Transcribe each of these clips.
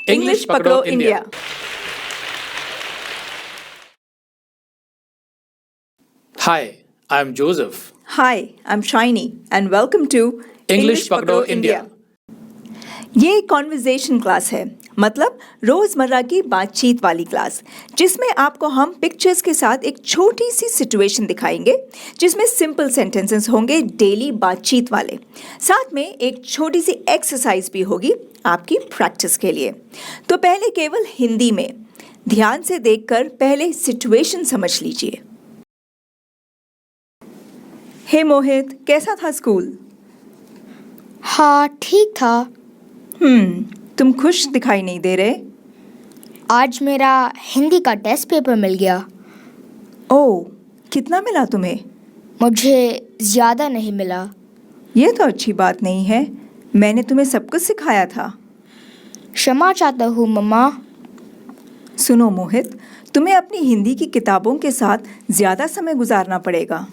English पकड़ो India. Hi, I'm Joseph. Hi, I'm Shiny and welcome to English पकड़ो India. ये conversation class है, मतलब रोजमर्रा की बातचीत वाली क्लास, जिसमें आपको हम पिक्चर्स के साथ एक छोटी सी सिचुएशन दिखाएंगे जिसमें सिंपल सेंटेंसेस होंगे डेली बातचीत वाले। साथ में एक छोटी सी एक्सरसाइज भी होगी आपकी प्रैक्टिस के लिए। तो पहले केवल हिंदी में ध्यान से देखकर पहले सिचुएशन समझ लीजिए। हे मोहित, कैसा था स्कूल? हाँ, ठीक था। तुम खुश दिखाई नहीं दे रहे। आज मेरा हिंदी का टेस्ट पेपर मिल गया। ओह, कितना मिला तुम्हें? मुझे ज़्यादा नहीं मिला। ये तो अच्छी बात नहीं है, मैंने तुम्हें सब कुछ सिखाया था। क्षमा चाहता हूँ मम्मा। सुनो मोहित, तुम्हें अपनी हिंदी की किताबों के साथ ज़्यादा समय गुजारना पड़ेगा।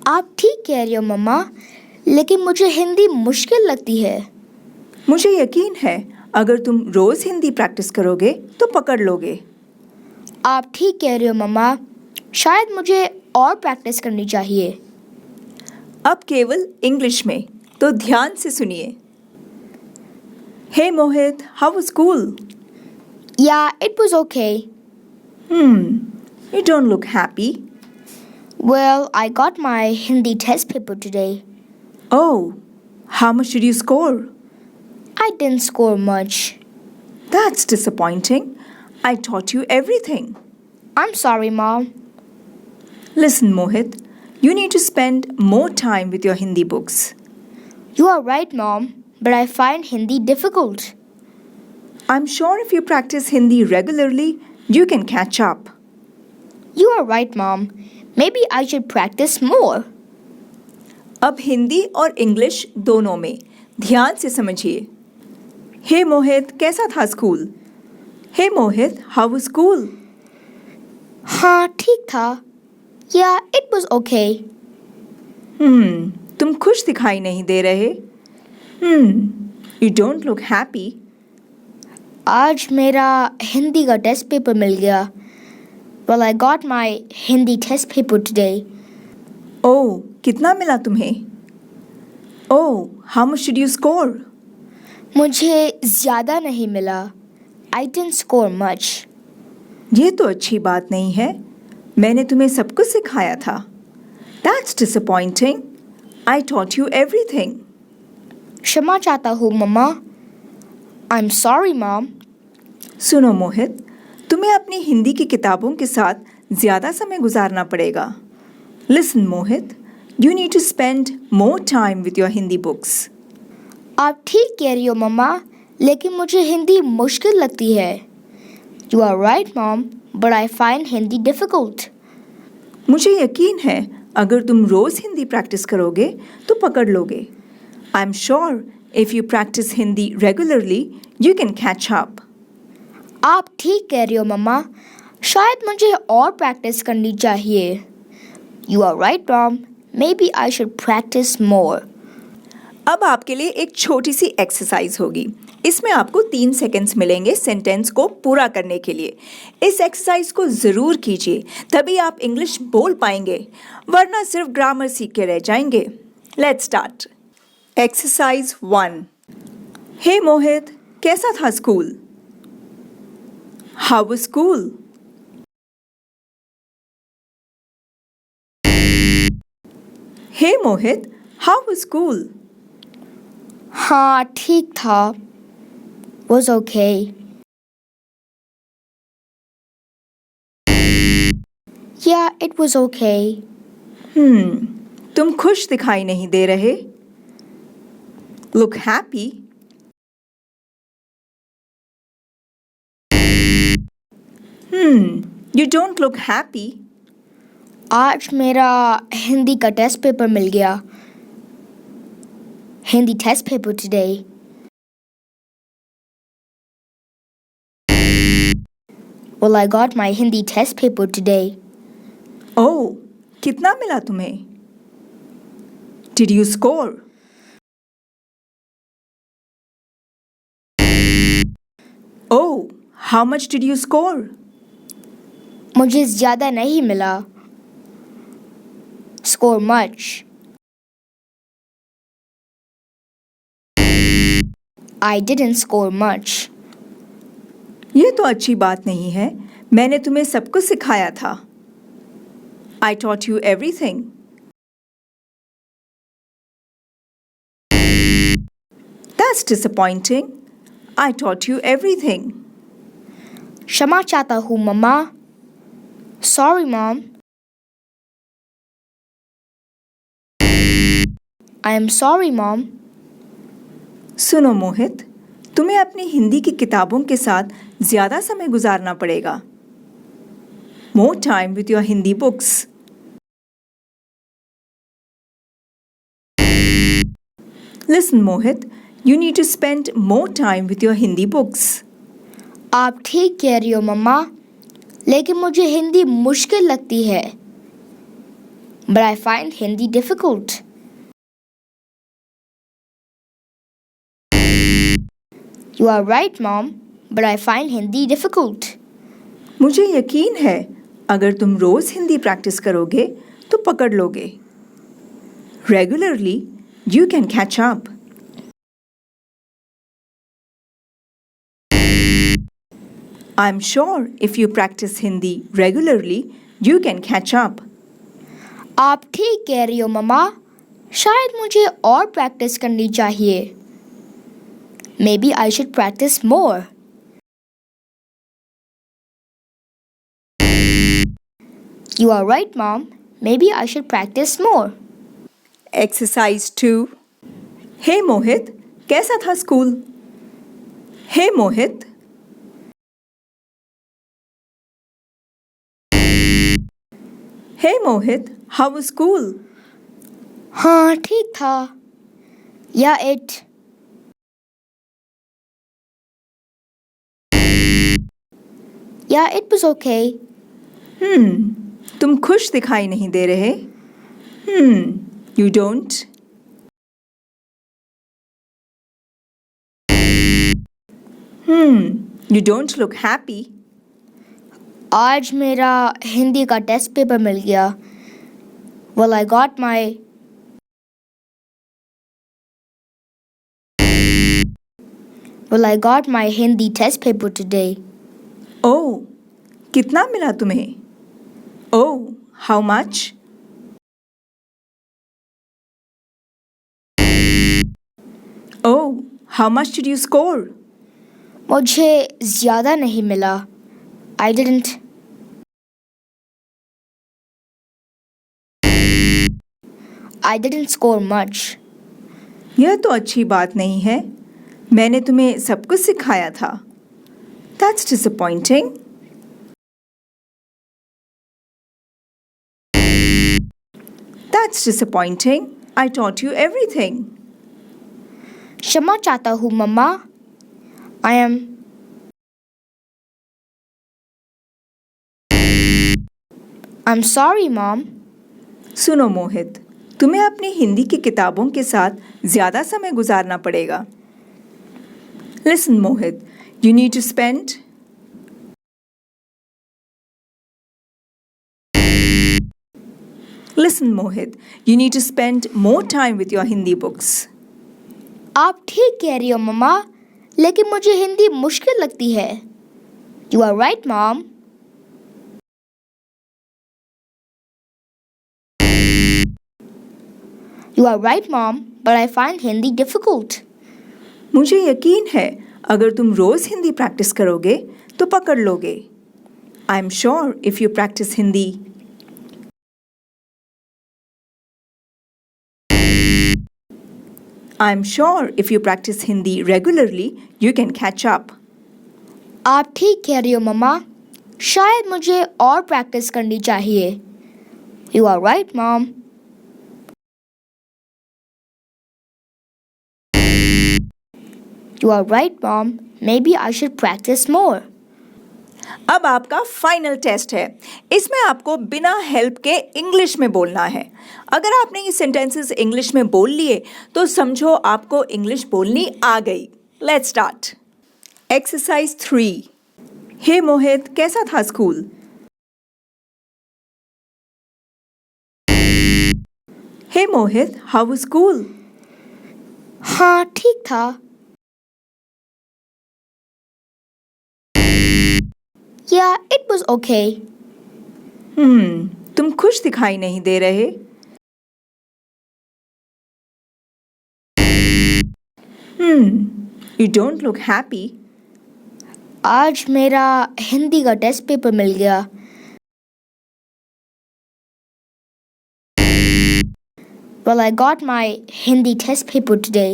आप ठीक कह रही हो मम्मा, लेकिन मुझे हिंदी मुश्किल लगती है। मुझे यकीन है अगर तुम रोज़ हिंदी प्रैक्टिस करोगे तो पकड़ लोगे। आप ठीक कह रही हो मम्मा, शायद मुझे और प्रैक्टिस करनी चाहिए। अब केवल इंग्लिश में, तो ध्यान से सुनिए। Hey Mohit, how was school? Yeah, it was okay. You don't look happy. Well, I got my Hindi test paper today. Oh, how much did you score? I didn't score much. That's disappointing. I taught you everything. I'm sorry, Mom. Listen, Mohit, you need to spend more time with your Hindi books. You are right, Mom, but I find Hindi difficult. I'm sure if you practice Hindi regularly, you can catch up. You are right, Mom. Maybe I should practice more. अब हिंदी और English दोनों में ध्यान से समझिए। हे मोहित, कैसा था school? Hey Mohit, how was school? हाँ, ठीक था। Yeah, it was okay. तुम खुश दिखाई नहीं दे रहे। You don't look happy. आज मेरा हिंदी का टेस्ट पेपर मिल गया। Well, I got my Hindi test paper today. ओह, कितना मिला तुम्हें? ओह, how much did you score? मुझे ज़्यादा नहीं मिला। I didn't score much. ये तो अच्छी बात नहीं है, मैंने तुम्हें सब कुछ सिखाया था। That's disappointing. I taught you everything. क्षमा चाहता हूँ मम्मा। I'm sorry, Mom. सुनो मोहित, तुम्हें अपनी हिंदी की किताबों के साथ ज़्यादा समय गुजारना पड़ेगा। Listen, Mohit, you need to spend more time with your Hindi books. आप ठीक कह रही हो मम्मा, लेकिन मुझे हिंदी मुश्किल लगती है। You are right, Mom, but I find Hindi difficult. मुझे यकीन है अगर तुम रोज़ हिंदी प्रैक्टिस करोगे तो पकड़ लोगे। I'm sure if you practice Hindi regularly, you can catch up. आप ठीक कह रही हो मम्मा, शायद मुझे और प्रैक्टिस करनी चाहिए। You are right, Mom. Maybe I should practice more. अब आपके लिए एक छोटी सी एक्सरसाइज होगी। इसमें आपको 3 सेकंड्स मिलेंगे सेंटेंस को पूरा करने के लिए। इस एक्सरसाइज को ज़रूर कीजिए, तभी आप इंग्लिश बोल पाएंगे, वरना सिर्फ ग्रामर सीख के रह जाएंगे। Let's start. Exercise 1। Hey Mohit, कैसा था school? How was school? Hey Mohit, how was school? हाँ, ठीक था। Was okay. Yeah, it was okay. तुम खुश दिखाई नहीं दे रहे। Look happy. You don't look happy. आज मेरा हिंदी का टेस्ट पेपर मिल गया। Hindi test paper today. Well, I got my Hindi test paper today. ओह, कितना मिला तुम्हें? Did you score? How much did you score? मुझे ज़्यादा नहीं मिला. Score much. I didn't score much. ये तो अच्छी बात नहीं है. मैंने तुम्हें सब कुछ सिखाया था. I taught you everything. That's disappointing. I taught you everything. क्षमा चाहता हूँ मम्मा. Sorry mom. I am sorry mom. सुनो मोहित, तुम्हें अपनी हिंदी की किताबों के साथ ज़्यादा समय गुजारना पड़ेगा. More time with your Hindi books. Listen, Mohit, you need to spend more time with your Hindi books. आप ठीक कह रही हो मम्मा, लेकिन मुझे हिंदी मुश्किल लगती है. But I find Hindi difficult. You are right, Mom, but I find Hindi difficult. मुझे यकीन है अगर तुम रोज हिंदी प्रैक्टिस करोगे तो पकड़ लोगे. Regularly, you can catch up. I'm sure if you practice Hindi regularly, you can catch up. आप ठीक कह रही हो मम्मा, शायद मुझे और प्रैक्टिस करनी चाहिए. Maybe I should practice more. You are right, Mom. Maybe I should practice more. Exercise 2. Hey Mohit, कैसा था school? Hey Mohit. Hey Mohit, how was school? हाँ ठीक था. Yeah, it was okay. तुम खुश दिखाई नहीं दे रहे. You don't. You don't look happy. आज मेरा हिंदी का टेस्ट पेपर मिल गया. Well, I got my Hindi test paper today. Oh, कितना मिला तुम्हें? Oh, how much? Oh, how much did you score? मुझे ज़्यादा नहीं मिला. I didn't score much. यह तो अच्छी बात नहीं है. मैंने तुम्हें सब कुछ सिखाया था. That's disappointing. That's disappointing. I taught you everything. क्षमा चाहता हूँ मम्मा. I'm sorry, Mom. सुनो मोहित, तुम्हें अपनी हिंदी की किताबों के साथ ज़्यादा समय गुजारना पड़ेगा. Listen, Mohit, you need to spend Listen, Mohit, you need to spend more time with your Hindi books. आप ठीक कह रही हो मम्मा, लेकिन मुझे हिंदी मुश्किल लगती है. You are right, Mom. You are right, Mom, but I find Hindi difficult. मुझे यकीन है अगर तुम रोज हिंदी प्रैक्टिस करोगे तो पकड़ लोगे. I'm sure if you practice Hindi. I'm sure if you practice Hindi regularly, you can catch up. आप ठीक कह रही हो मम्मा, शायद मुझे और प्रैक्टिस करनी चाहिए. You are right, Mom. You are right, Mom. Maybe I should practice more. अब आपका फाइनल टेस्ट है. इसमें आपको बिना हेल्प के इंग्लिश में बोलना है. अगर आपने ये सेंटेंसेस इंग्लिश में बोल लिए तो समझो आपको इंग्लिश बोलनी आ गई. Let's start. Exercise 3. Hey Mohit, कैसा था school? Hey Mohit, how was school? हाँ, ठीक था। Yeah, it was okay. तुम खुश दिखाई नहीं दे रहे। You don't look happy. आज मेरा हिंदी का टेस्ट पेपर मिल गया। Well, I got my Hindi test paper today.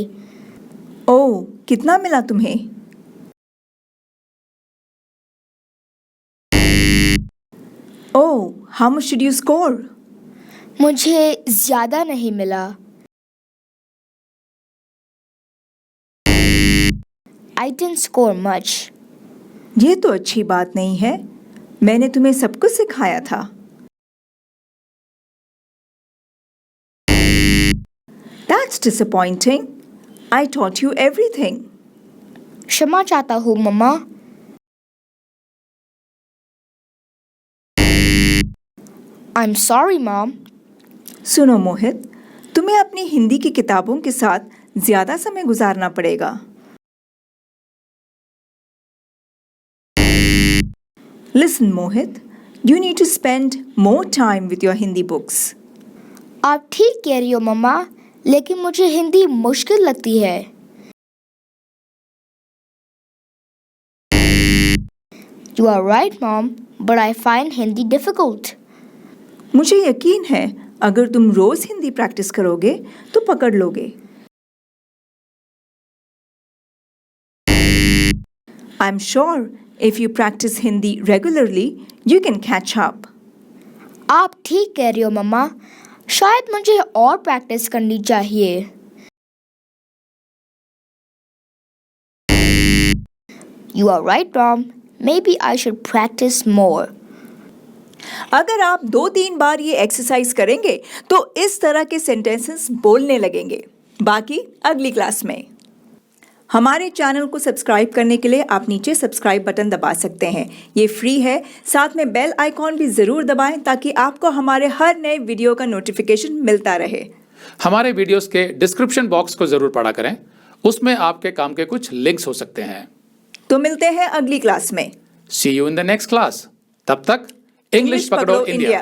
ओह, कितना मिला तुम्हें? ओह, how much did you score? मुझे ज्यादा नहीं मिला। I didn't score much. ये तो अच्छी बात नहीं है। मैंने तुम्हें सब कुछ सिखाया था। That's disappointing. I taught you everything. क्षमा चाहता हूँ मम्मा। I'm sorry, Mom. सुनो मोहित, तुम्हें अपनी हिंदी की किताबों के साथ ज्यादा समय गुजारना पड़ेगा। Listen, Mohit, you need to spend more time with your Hindi books. आप ठीक कह रही हो मम्मा, लेकिन मुझे हिंदी मुश्किल लगती है। You are right, Mom, but I find Hindi difficult. मुझे यकीन है अगर तुम रोज हिंदी प्रैक्टिस करोगे तो पकड़ लोगे। I'm sure if you practice Hindi regularly, you can catch up. आप ठीक कह रही हो मम्मा, शायद मुझे और प्रैक्टिस करनी चाहिए। You are right, Mom. Maybe I should practice more. अगर आप 2-3 बार ये एक्सरसाइज करेंगे तो इस तरह के सेंटेंसेस बोलने लगेंगे। बाकी अगली क्लास में। हमारे चैनल को सब्सक्राइब करने के लिए आप नीचे सब्सक्राइब बटन दबा सकते हैं। ये फ्री है। साथ में बेल आइकॉन भी ज़रूर दबाएं ताकि आपको हमारे हर नए वीडियो का नोटिफिकेशन मिलता रहे। हमारे वीडियोस के डिस्क्रिप्शन बॉक्स को जरूर पढ़ा करें, उसमें आपके काम के कुछ लिंक्स हो सकते हैं। तो मिलते हैं अगली क्लास में। See you in the next class. तब तक इंग्लिश पकड़ो इंडिया।